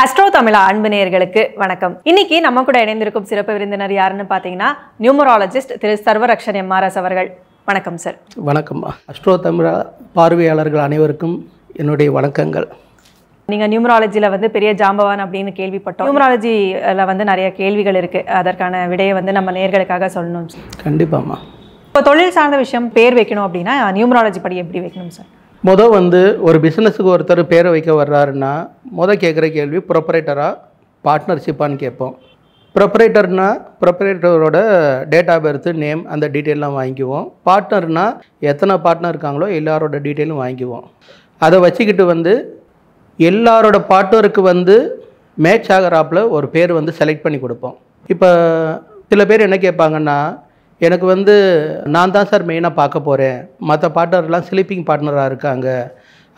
Astro தமிழா அன்பு நேயர்களுக்கு வணக்கம். இன்னைக்கு நம்ம கூட இணைந்திருக்கும் சிறப்பு விருந்தினர் யாருன்னு பார்த்தீங்கன்னா நியூமராலஜிஸ்ட் திரு சர்வரக்ஷன் எம்.ஆர்.எஸ். அவர்கள். வணக்கம் சார். வணக்கம். அஸ்ட்ரோ தமிழா பார்வையாளர்கள் அனைவருக்கும் என்னுடைய வணக்கங்கள். நீங்கள் நியூமராலஜியில் பெரிய ஜாம்பவான் அப்படின்னு கேள்விப்பட்டோம். நியூமராலஜியில் நிறைய கேள்விகள் இருக்குது. அதற்கான விடையை நம்ம நேயர்களுக்காக சொல்லணும். கண்டிப்பாம்மா. இப்போ தொழில் சார்ந்த விஷயம் பேர் வைக்கணும் அப்படின்னா நியூமராலஜி படி எப்படி வைக்கணும் சார்? ஒரு பிஸ்னஸுக்கு ஒருத்தர் பேரை வைக்க வர்றாருன்னா கேட்குற கேள்வி ப்ரொப்ரைட்டரா பார்ட்னர்ஷிப்பான்னு கேட்போம். ப்ரொப்ரைட்டரோட டேட் ஆஃப் பர்த், நேம், அந்த டீட்டெயிலாம் வாங்கிக்குவோம். பார்ட்னர்னா எத்தனை பார்ட்னர் இருக்காங்களோ எல்லாரோட டீட்டெயிலும் வாங்கிக்குவோம். அதை வச்சுக்கிட்டு எல்லாரோட பார்ட்னருக்கு மேட்ச் ஆகிறாப்பில் ஒரு பேர் செலக்ட் பண்ணி கொடுப்போம். இப்போ சில பேர் என்ன கேட்பாங்கன்னா, எனக்கு நான் தான் சார் மெயினாக பார்க்க போகிறேன், மற்ற பார்ட்னர்லாம் ஸ்லீப்பிங் பார்ட்னராக இருக்காங்க,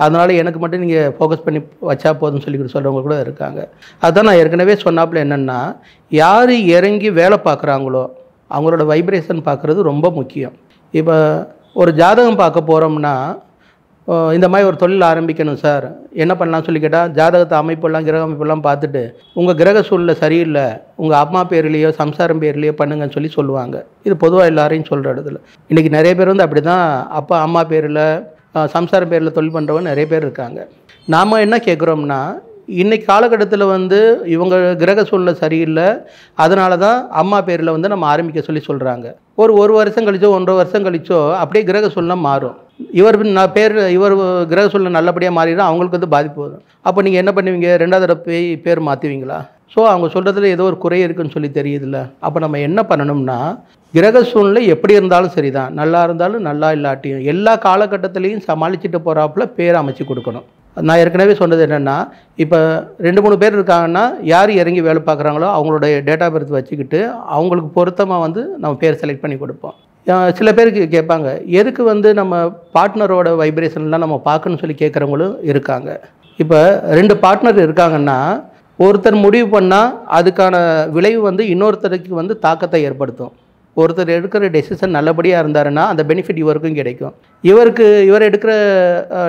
அதனால் எனக்கு மட்டும் நீங்கள் ஃபோக்கஸ் பண்ணி வச்சா போதும்னு சொல்லிக்கிட்டு சொல்கிறவங்க கூட இருக்காங்க. அதுதான் நான் ஏற்கனவே சொன்னாப்புல என்னென்னா, யார் இறங்கி வேலை பார்க்குறாங்களோ அவங்களோட வைப்ரேஷன் பார்க்குறது ரொம்ப முக்கியம். இப்போ ஒரு ஜாதகம் பார்க்க போகிறோம்னா, இந்த மாதிரி ஒரு தொழில் ஆரம்பிக்கணும் சார், என்ன பண்ணலாம் சொல்லி கேட்டால், ஜாதகத்தை அமைப்பெல்லாம் கிரக அமைப்பெல்லாம் பார்த்துட்டு உங்கள் கிரக சூழ்நிலை சரியில்லை, உங்கள் அம்மா பேர்லேயோ சம்சாரம் பேர்லேயோ பண்ணுங்கன்னு சொல்லுவாங்க. இது பொதுவாக எல்லாரையும் சொல்கிற இடத்துல. இன்றைக்கி நிறைய பேர் அப்படி தான் அப்பா அம்மா பேரில் சம்சாரம் பேரில் தொழில் பண்ணுறவங்க நிறைய பேர் இருக்காங்க. நாம் என்ன கேட்குறோம்னா, இன்றைக்கி காலகட்டத்தில் இவங்க கிரக சூழ்நிலை சரியில்லை, அதனால தான் அம்மா பேரில் நம்ம ஆரம்பிக்க சொல்கிறாங்க. ஒரு வருஷம் கழிச்சோ 1.5 வருஷம் கழிச்சோ அப்படியே கிரக சூழ்நிலை மாறும். இவர் கிரக சூழ்நிலை நல்லபடியாக மாறிடும், அவங்களுக்கு பாதிப்பு வரும். அப்போ நீங்கள் என்ன பண்ணுவீங்க? 2வது தடவை பேர் மாற்றுவீங்களா? ஸோ அவங்க சொல்கிறதுல ஏதோ ஒரு குறை இருக்குன்னு சொல்லி தெரியுதுல்ல. அப்போ நம்ம என்ன பண்ணணும்னா, கிரக சூழ்நிலை எப்படி இருந்தாலும் சரி தான், நல்லா இருந்தாலும் நல்லா இல்லாட்டியும் எல்லா காலகட்டத்திலையும் சமாளிச்சுட்டு போகிறாப்புல பேர் அமைச்சு கொடுக்கணும். நான் ஏற்கனவே சொன்னது என்னென்னா, இப்போ 2-3 பேர் இருக்காங்கன்னா, யார் இறங்கி வேலை பார்க்குறாங்களோ அவங்களுடைய டேட் ஆஃப் பர்த் வச்சுக்கிட்டு அவங்களுக்கு பொருத்தமாக நம்ம பேர் செலக்ட் பண்ணி கொடுப்போம். சில பேருக்கு கேட்பாங்க, எதுக்கு நம்ம பார்ட்னரோட வைப்ரேஷன்லாம் நம்ம பார்க்கணும்னு சொல்லி கேட்குறவங்களும் இருக்காங்க. இப்போ 2 பார்ட்னர் இருக்காங்கன்னா, ஒருத்தர் முடிவு பண்ணால் அதுக்கான விளைவு இன்னொருத்தருக்கு தாக்கத்தை ஏற்படுத்தும். ஒருத்தர் எடுக்கிற டெசிஷன் நல்லபடியாக இருந்தாருன்னா அந்த பெனிஃபிட் இவருக்கும் கிடைக்கும். இவர் எடுக்கிற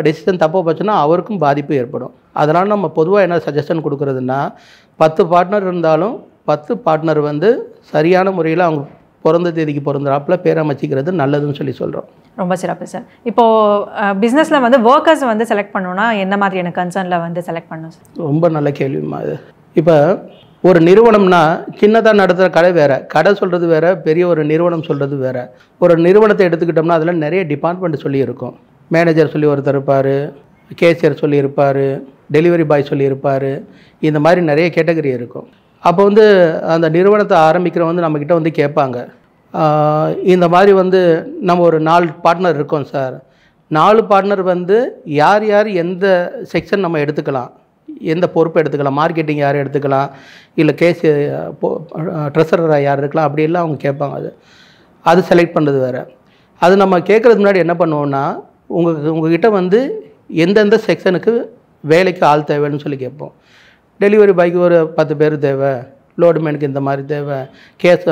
டெசிஷன் தப்பாக போச்சுன்னா அவருக்கும் பாதிப்பு ஏற்படும். அதனால் நம்ம பொதுவாக என்ன சஜஷன் கொடுக்குறதுன்னா, 10 பார்ட்னர் இருந்தாலும் 10 பார்ட்னர் சரியான முறையில் அவங்க பிறந்த தேதிக்கு பிறந்தாப்புல பேர் அமைச்சிக்கிறது நல்லதுன்னு சொல்கிறோம். ரொம்ப சிறப்பு சார். இப்போது பிஸ்னஸில் ஒர்க்கர்ஸ் செலக்ட் பண்ணணுன்னா என்ன மாதிரியான கன்சர்னில் செலக்ட் பண்ணணும் சார்? ரொம்ப நல்ல கேள்விமா இது. இப்போ ஒரு நிறுவனம்னா சின்னதாக நடத்துகிற கடை வேறு, கடை சொல்கிறது வேறு, பெரிய ஒரு நிறுவனம் சொல்கிறது வேறு. ஒரு நிறுவனத்தை எடுத்துக்கிட்டோம்னா அதில் நிறைய டிபார்ட்மெண்ட் சொல்லியிருக்கும். மேனேஜர் சொல்லி ஒருத்தர் இருப்பார், கேஷியர் சொல்லியிருப்பார், டெலிவரி பாய் சொல்லியிருப்பார், இந்த மாதிரி நிறைய கேட்டகரி இருக்கும். அப்போ அந்த நிறுவனத்தை ஆரம்பிக்கிறவங்க நம்மக்கிட்ட கேட்பாங்க, இந்த மாதிரி நம்ம ஒரு 4 பார்ட்னர் இருக்கோம் சார், 4 பார்ட்னர் யார் யார் எந்த செக்ஷன் நம்ம எடுத்துக்கலாம், எந்த பொறுப்பை எடுத்துக்கலாம், மார்க்கெட்டிங் யார் எடுத்துக்கலாம், இல்லை கேஸ் ட்ரெஸராக யார் இருக்கலாம், அப்படியெல்லாம் அவங்க கேட்பாங்க. அது செலக்ட் பண்ணுறது வேறு. அது நம்ம கேட்குறதுக்கு முன்னாடி என்ன பண்ணுவோம்னா, உங்ககிட்ட எந்தெந்த செக்ஷனுக்கு வேலைக்கு ஆள் தேவைன்னு சொல்லி கேட்போம். டெலிவரி பாய்க்கு ஒரு 10 பேர் தேவை, லோடுமேனுக்கு இந்த மாதிரி தேவை, கேஸ்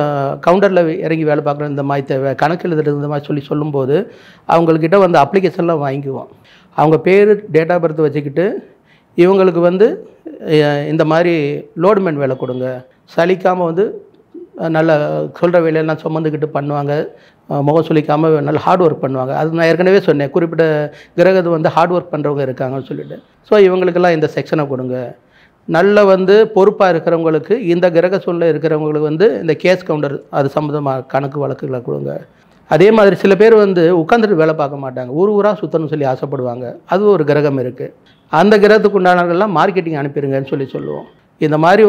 கவுண்டரில் இறங்கி வேலை பார்க்குற இந்த மாதிரி தேவை, கணக்கு எழுதுறது இந்த மாதிரி சொல்லும்போது அவங்கக்கிட்ட அப்ளிகேஷன்லாம் வாங்கிக்குவோம். அவங்க பேர் டேட் ஆஃப் பர்த் வச்சுக்கிட்டு இவங்களுக்கு இந்த மாதிரி லோடுமேன் வேலை கொடுங்க, சலிக்காமல் நல்ல சொல்கிற வேலையெல்லாம் சுமந்துக்கிட்டு பண்ணுவாங்க, முகம் சொல்லிக்காமல் நல்ல ஹார்ட் ஒர்க் பண்ணுவாங்க. அது நான் ஏற்கனவே சொன்னேன், குறிப்பிட்ட கிரகத்து ஹார்ட் ஒர்க் பண்ணுறவங்க இருக்காங்கன்னு சொல்லிட்டு. ஸோ இவங்களுக்கெல்லாம் இந்த செக்ஷனை கொடுங்க. நல்ல பொறுப்பாக இருக்கிறவங்களுக்கு, இந்த கிரக சூழ்நிலை இருக்கிறவங்களுக்கு இந்த கேஸ் கவுண்டர் அது சம்மந்தமாக கணக்கு வழக்குகளை கொடுங்க. அதே மாதிரி சில பேர் உட்காந்துட்டு வேலை பார்க்க மாட்டாங்க, ஊராக சுற்றணும்னு சொல்லி ஆசைப்படுவாங்க. அது ஒரு கிரகம் இருக்குது. அந்த கிரகத்துக்கு உண்டானவர்கள்லாம் மார்க்கெட்டிங் அனுப்பிடுங்கன்னு சொல்லுவோம். இந்த மாதிரி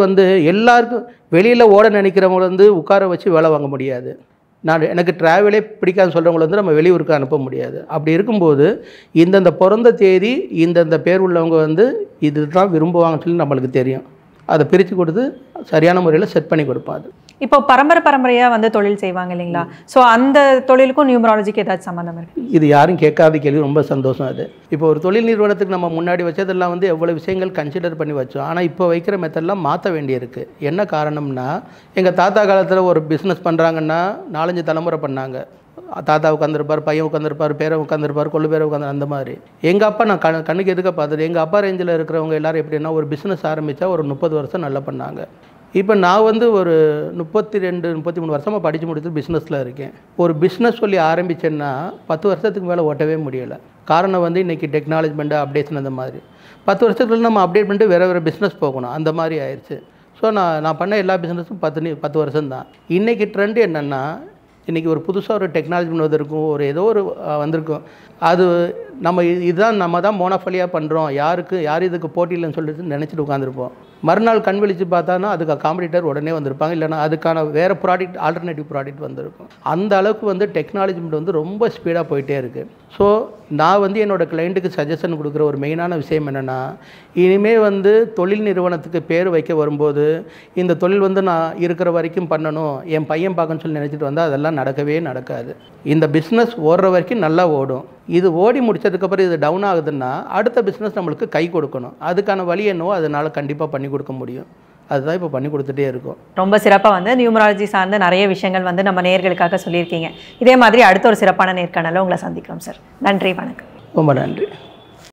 எல்லாருக்கும் வெளியில் ஓட நினைக்கிறவங்க உட்கார வச்சு வேலை வாங்க முடியாது. எனக்கு ட்ராவலே பிடிக்காதுன்னு சொல்கிறவங்கள நம்ம வெளியூருக்கு அனுப்ப முடியாது. அப்படி இருக்கும்போது இந்தந்த பிறந்த தேதி இந்தந்த பேர் உள்ளவங்க இது தான் விரும்புவாங்கன்னு சொல்லி நம்மளுக்கு தெரியும். அதை பிரித்து கொடுத்து சரியான முறையில் செட் பண்ணி கொடுப்பாது. இப்போ பரம்பரையாக தொழில் செய்வாங்க இல்லைங்களா? ஸோ அந்த தொழிலுக்கும் நியூமராலஜிக்கு ஏதாச்சும் சம்மந்தம் இருக்குது? இது யாரும் கேட்காத கேள்வி, ரொம்ப சந்தோஷம். அது இப்போ ஒரு தொழில் நிறுவனத்துக்கு நம்ம முன்னாடி வச்சதெல்லாம் எவ்வளோ விஷயங்கள் கன்சிடர் பண்ணி வச்சோம். ஆனால் இப்போ வைக்கிற மெத்தட்லாம் மாற்ற வேண்டியிருக்கு. என்ன காரணம்னா, எங்கள் தாத்தா காலத்தில் ஒரு பிஸ்னஸ் பண்ணுறாங்கன்னா 4-5 தலைமுறை பண்ணாங்க. தாத்தா உட்காந்துருப்பார், பையன் உட்காந்துருப்பார், பேரன் உட்காந்துருப்பார், கொள்ளு பேரை உட்காந்து அந்த மாதிரி. எங்கள் அப்பா நான் கண்ணுக்கு எதுக்க பார்த்தது, எங்கள் அப்பா ரேஞ்சில் இருக்கிறவங்க எல்லோரும் எப்படின்னா ஒரு பிஸ்னஸ் ஆரம்பித்தா ஒரு 30 வருஷம் நல்லா பண்ணாங்க. இப்போ நான் வந்து ஒரு 32 33 வருஷமாக படித்து முடித்து பிஸ்னஸில் இருக்கேன். ஒரு பிஸ்னஸ் சொல்லி ஆரம்பித்தேன்னா 10 வருஷத்துக்கு மேலே ஓட்டவே முடியலை. காரணம் வந்து இன்றைக்கி டெக்னாலஜிமெண்ட்டு அப்டேஷன் அந்த மாதிரி 10 வருஷத்துக்குள்ள நம்ம அப்டேட் பண்ணிட்டு வேறு பிஸ்னஸ் போகணும், அந்த மாதிரி ஆயிடுச்சு. ஸோ நான் பண்ண எல்லா பிஸ்னஸும் 10 வருஷம்தான். இன்றைக்கி ட்ரெண்ட் என்னென்னா, இன்றைக்கி ஒரு புதுசாக ஒரு டெக்னாலஜி வந்திருக்கும், ஒரு ஏதோ ஒரு வந்திருக்கும், அது இதுதான் நம்ம தான் மோனோஃபலியாக பண்ணுறோம், யார் இதுக்கு போட்டி இல்லைன்னு சொல்லிட்டு நினச்சிட்டு உட்காந்துருப்போம். மறுநாள் கண் விழித்து பார்த்தானா அதுக்கு காம்படிட்டர் உடனே வந்திருப்பாங்க, இல்லைனா அதுக்கான வேறு ப்ராடக்ட் ஆல்டர்னேட்டிவ் ப்ராடக்ட் வந்திருக்கும். அந்த அளவுக்கு வந்து டெக்னாலஜிமெண்ட் வந்து ரொம்ப ஸ்பீடாக போயிட்டே இருக்குது. ஸோ நான் வந்து என்னோடய கிளைண்ட்டுக்கு சஜஷன் கொடுக்குற ஒரு மெயினான விஷயம் என்னென்னா, இனிமேல் வந்து தொழில் நிறுவனத்துக்கு பேர் வைக்க வரும்போது இந்த தொழில் வந்து நான் இருக்கிற வரைக்கும் பண்ணணும், என் பையன் பார்க்கணும்னு சொல்லி நினச்சிட்டு வந்தால் அதெல்லாம் நடக்கவே நடக்காது. இந்த பிஸ்னஸ் ஓடுற வரைக்கும் நல்லா ஓடும். இது ஓடி முடித்ததுக்கப்புறம் இது டவுன் ஆகுதுன்னா அடுத்த பிஸ்னஸ் நம்மளுக்கு கை கொடுக்கணும். அதுக்கான வழி என்னவோ அதனால் கண்டிப்பாக பண்ணி கொடுக்க முடியும். அதுதான் இப்போ பண்ணி கொடுத்துட்டே இருக்கும். ரொம்ப சிறப்பாக வந்து நியூமராலஜி சார்ந்த நிறைய விஷயங்கள் வந்து நம்ம நேயர்களுக்காக சொல்லியிருக்கீங்க. இதே மாதிரி அடுத்த ஒரு சிறப்பான நேர்காணலில் உங்களை சந்திக்கிறோம் சார். நன்றி, வணக்கம். ரொம்ப நன்றி.